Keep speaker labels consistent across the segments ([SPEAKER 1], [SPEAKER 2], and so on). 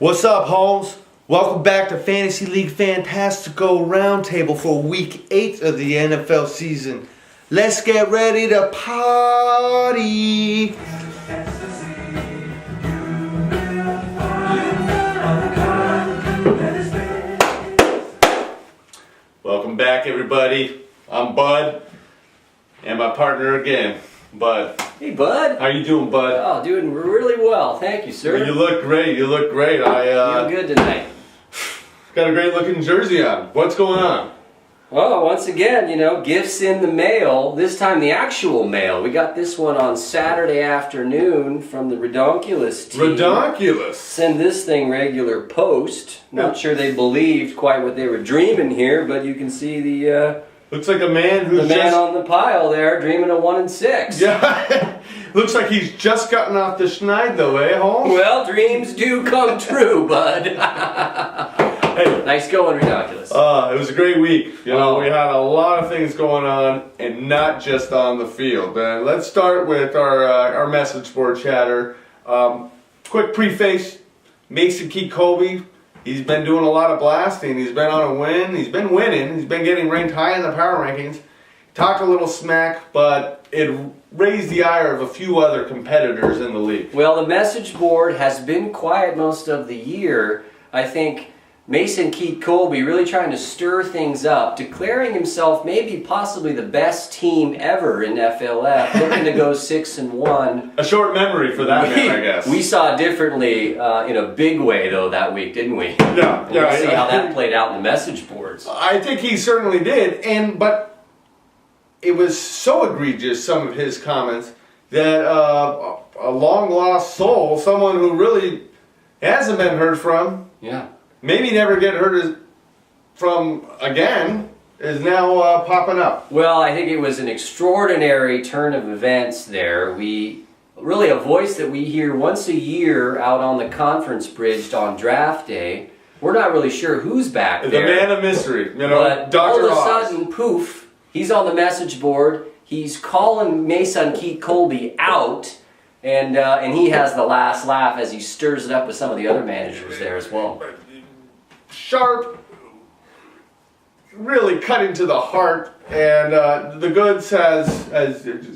[SPEAKER 1] What's up, Holmes? Welcome back to Fantasy League Fantastico Roundtable for Week 8 of the NFL season. Let's get ready to party! Welcome back, everybody. I'm Bud, and my partner again, Bud.
[SPEAKER 2] Hey, Bud.
[SPEAKER 1] How you doing, Bud?
[SPEAKER 2] Oh, doing really well. Thank you, sir.
[SPEAKER 1] You look great. You look great.
[SPEAKER 2] You look good tonight.
[SPEAKER 1] Got a great looking jersey on. What's going on?
[SPEAKER 2] Well, once again, gifts in the mail. This time the actual mail. We got this one on Saturday afternoon from the Redonkulous team.
[SPEAKER 1] Redonkulous.
[SPEAKER 2] Send this thing regular post. Not sure they believed quite what they were dreaming here, but you can see the
[SPEAKER 1] looks like a man who's
[SPEAKER 2] man on the pile there dreaming of 1 and 6.
[SPEAKER 1] Yeah. Looks like he's just gotten off the schneid though, eh, Holmes?
[SPEAKER 2] Well, dreams do come true, Bud.
[SPEAKER 1] Hey.
[SPEAKER 2] Nice going, Redonkulous.
[SPEAKER 1] It was a great week. We had a lot of things going on, and not just on the field. Let's start with our message board chatter. Quick preface: Mason Colby. He's been doing a lot of blasting. He's been on a win. He's been winning. He's been getting ranked high in the power rankings. Talked a little smack, but it raised the ire of a few other competitors in the league.
[SPEAKER 2] Well, the message board has been quiet most of the year. I think Mason Colby really trying to stir things up, declaring himself maybe possibly the best team ever in FLF, looking to go 6-1.
[SPEAKER 1] A short memory for that man, I guess.
[SPEAKER 2] We saw differently in a big way, though, that week, didn't we?
[SPEAKER 1] Yeah.
[SPEAKER 2] We'll see how that played out in the message boards.
[SPEAKER 1] I think he certainly did, but it was so egregious, some of his comments, that a long-lost soul, someone who really hasn't been heard from, maybe never get heard from again, is now popping up.
[SPEAKER 2] Well, I think it was an extraordinary turn of events there. Really a voice that we hear once a year out on the conference bridge on draft day. We're not really sure who's back there.
[SPEAKER 1] The man of mystery,
[SPEAKER 2] but
[SPEAKER 1] Dr.
[SPEAKER 2] all of a
[SPEAKER 1] Oz.
[SPEAKER 2] sudden, poof, he's on the message board. He's calling Mason Colby out, and he has the last laugh as he stirs it up with some of the other managers there as well.
[SPEAKER 1] Sharp, really cutting to the heart, and the goods has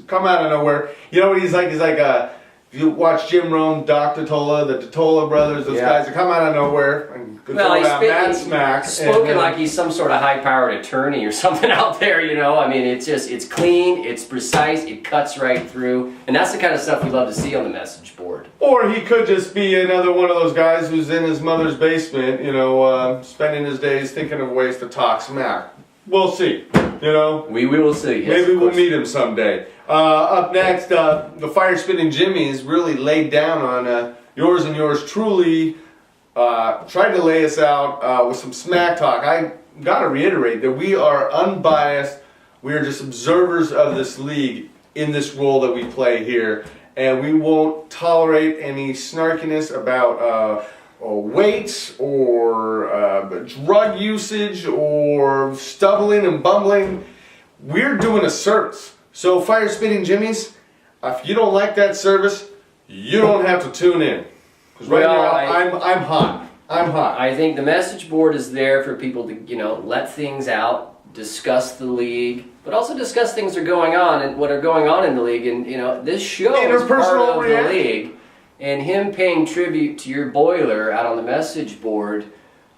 [SPEAKER 1] come out of nowhere. You know what he's like? He's like if you watch Jim Rome, Doc Totola, the Totola brothers, those guys that come out of nowhere and he's
[SPEAKER 2] spoken like he's some sort of high-powered attorney or something out there. I mean, it's clean, it's precise, it cuts right through, and that's the kind of stuff we love to see on the message board.
[SPEAKER 1] Or he could just be another one of those guys who's in his mother's basement, spending his days thinking of ways to talk smack. We'll see,
[SPEAKER 2] We will see. Yes,
[SPEAKER 1] maybe we'll meet him someday. Up next, the Fire Spitting Jimmy is really laid down on yours and yours truly. Tried to lay us out with some smack talk. I got to reiterate that we are unbiased. We are just observers of this league in this role that we play here. And we won't tolerate any snarkiness about weight or drug usage or stumbling and bumbling. We're doing a service. So Fire Spitting Jimmies, if you don't like that service, you don't have to tune in. Because right now, I'm hot. I'm hot.
[SPEAKER 2] I think the message board is there for people to, let things out, discuss the league, but also discuss things that are going on and what are going on in the league. And, this show is part of the league. And him paying tribute to your boiler out on the message board,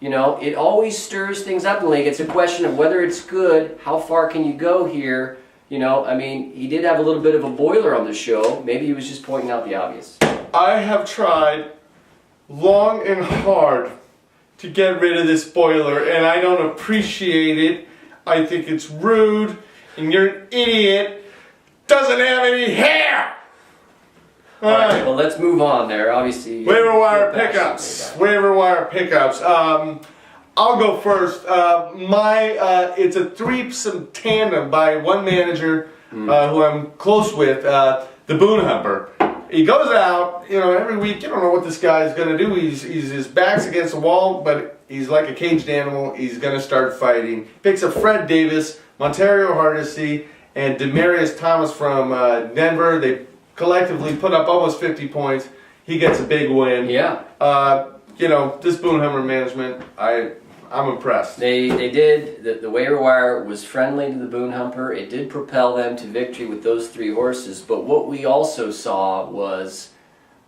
[SPEAKER 2] it always stirs things up in the league. It's a question of whether it's good, how far can you go here? I mean, he did have a little bit of a boiler on the show. Maybe he was just pointing out the obvious.
[SPEAKER 1] I have tried long and hard to get rid of this boiler, and I don't appreciate it. I think it's rude, and you're an idiot. Doesn't have any hair!
[SPEAKER 2] All right, well, let's move on there. Obviously,
[SPEAKER 1] waiver wire pickups. Waiver wire pickups. I'll go first. It's a threesome tandem by one manager who I'm close with, the Boone Humper. He goes out, every week. You don't know what this guy is going to do. His back's against the wall, but he's like a caged animal. He's going to start fighting. Picks up Fred Davis, Montario Hardesty, and Demarius Thomas from Denver. They collectively put up almost 50 points. He gets a big win.
[SPEAKER 2] Yeah.
[SPEAKER 1] this Boonhammer management, I'm impressed.
[SPEAKER 2] They did. The waiver wire was friendly to the Boone Humper. It did propel them to victory with those 3 horses. But what we also saw was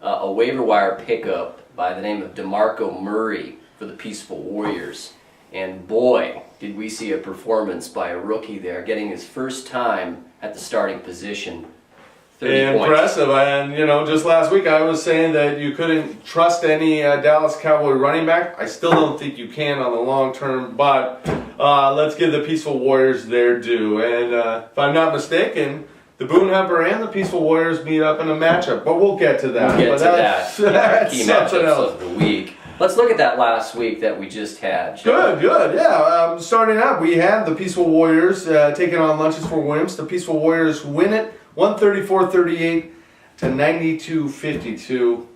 [SPEAKER 2] a waiver wire pickup by the name of DeMarco Murray for the Peaceful Warriors. And boy, did we see a performance by a rookie there, getting his first time at the starting position. 30
[SPEAKER 1] Impressive.
[SPEAKER 2] points.
[SPEAKER 1] And, just last week I was saying that you couldn't trust any Dallas Cowboy running back. I still don't think you can on the long term, but let's give the Peaceful Warriors their due. And if I'm not mistaken, the Boone Humper and the Peaceful Warriors meet up in a matchup, but we'll get to that.
[SPEAKER 2] We'll get to that.
[SPEAKER 1] That's
[SPEAKER 2] Key
[SPEAKER 1] something
[SPEAKER 2] matchups
[SPEAKER 1] else.
[SPEAKER 2] of the week. Let's look at that last week that we just had.
[SPEAKER 1] Good, yeah. Starting out, we had the Peaceful Warriors taking on Lunches for Wimps. The Peaceful Warriors win it 134-38 to 92-52.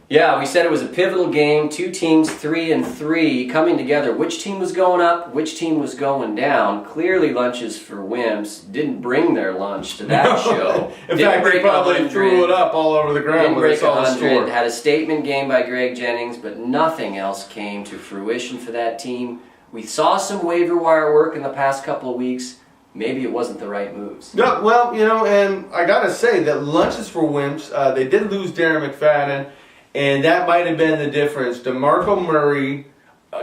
[SPEAKER 2] Yeah, we said it was a pivotal game. 2 teams, 3-3, coming together. Which team was going up? Which team was going down? Clearly, Lunches for Wimps didn't bring their lunch to that show.
[SPEAKER 1] In fact, they probably threw it up all over the ground
[SPEAKER 2] Didn't
[SPEAKER 1] when they
[SPEAKER 2] break
[SPEAKER 1] saw the
[SPEAKER 2] 100.
[SPEAKER 1] score.
[SPEAKER 2] Had a statement game by Greg Jennings, but nothing else came to fruition for that team. We saw some waiver wire work in the past couple of weeks. Maybe it wasn't the right moves.
[SPEAKER 1] Yeah, well, and I gotta say that Lunches for Wimps, they did lose Darren McFadden, and that might have been the difference. DeMarco Murray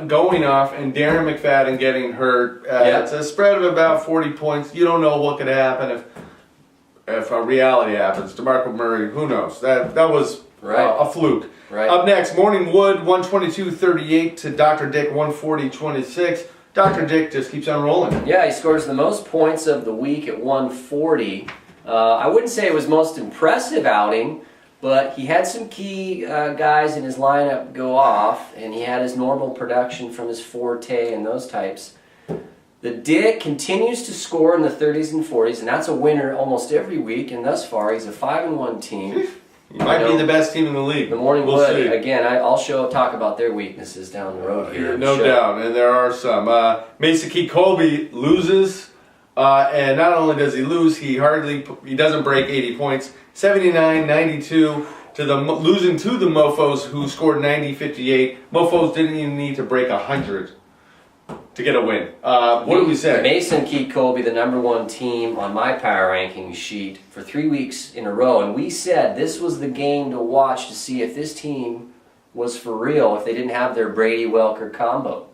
[SPEAKER 1] going off and Darren McFadden getting hurt. It's a spread of about 40 points. You don't know what could happen if a reality happens. DeMarco Murray, who knows? That was a fluke.
[SPEAKER 2] Right.
[SPEAKER 1] Up next, Morning Wood 122-38 to Dr. Dick 140-26. Dr. Dick just keeps on rolling.
[SPEAKER 2] Yeah, he scores the most points of the week at 140. I wouldn't say it was most impressive outing, but he had some key guys in his lineup go off, and he had his normal production from his Forte and those types. The Dick continues to score in the 30s and 40s, and that's a winner almost every week, and thus far he's a 5-1 team.
[SPEAKER 1] He might be the best team in the league.
[SPEAKER 2] The Morning Wood, again, I'll talk about their weaknesses down the road here.
[SPEAKER 1] No doubt, and there are some. Mason Key Colby loses, and not only does he lose, he doesn't break 80 points. 79-92 to losing to the Mofos, who scored 90-58. Mofos didn't even need to break 100 to get a win. What do we say?
[SPEAKER 2] Mason Key Colby, the #1 team on my power ranking sheet for 3 weeks in a row, and we said this was the game to watch to see if this team was for real, if they didn't have their Brady-Welker combo.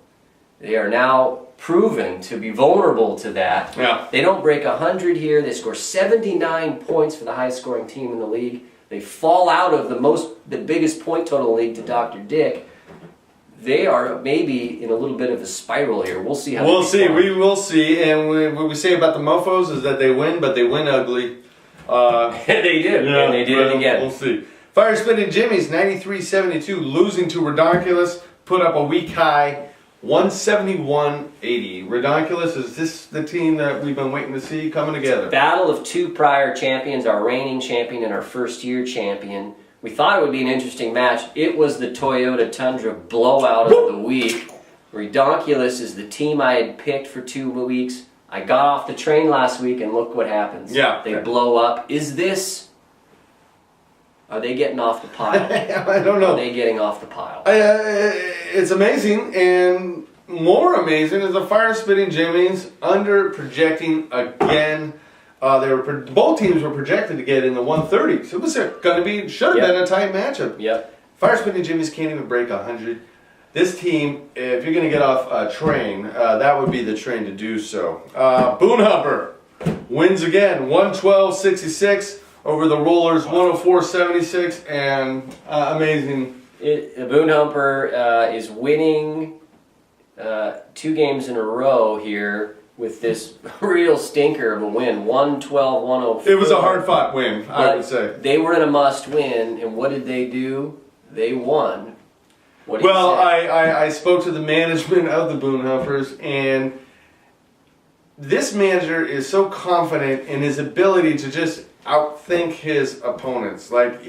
[SPEAKER 2] They are now proven to be vulnerable to that.
[SPEAKER 1] Yeah.
[SPEAKER 2] They don't break 100 here. They score 79 points for the highest scoring team in the league. They fall out of the biggest point total in the league to Dr. Dick. They are maybe in a little bit of a spiral here. We'll see how.
[SPEAKER 1] We'll see. We will see. And what we say about the Mofos is that they win, but they win ugly.
[SPEAKER 2] They did.
[SPEAKER 1] Yeah,
[SPEAKER 2] and they did it again.
[SPEAKER 1] We'll see. Fire Spinning Jimmy's 93-72, losing to Redonkulous, put up a week high 171-80. Redonkulous, is this the team that we've been waiting to see coming together?
[SPEAKER 2] Battle of 2 prior champions, our reigning champion and our first-year champion. We thought it would be an interesting match. It was the Toyota Tundra blowout of the week. Redonkulous is the team I had picked for 2 weeks. I got off the train last week, and look what happens.
[SPEAKER 1] Yeah.
[SPEAKER 2] They blow up. Are they getting off the pile?
[SPEAKER 1] I don't know.
[SPEAKER 2] Are they getting off the pile?
[SPEAKER 1] It's amazing, and more amazing is the Fire Spitting Jimmy's under projecting again. Both teams were projected to get in the 130s. It was should have been a tight matchup.
[SPEAKER 2] Yep.
[SPEAKER 1] Fire Spitting Jimmy's can't even break 100. This team, if you're going to get off a train, that would be the train to do so. Boone Humper wins again, 112-66 over the Rollers, 104-76, and amazing.
[SPEAKER 2] Boone Humper is winning 2 games in a row here with this real stinker of a win, 112-104.
[SPEAKER 1] It was a hard-fought win, I would say.
[SPEAKER 2] They were in a must-win, and what did they do? They won. What do you say?
[SPEAKER 1] I spoke to the management of the Boone Humpers, and this manager is so confident in his ability to just outthink his opponents. Like,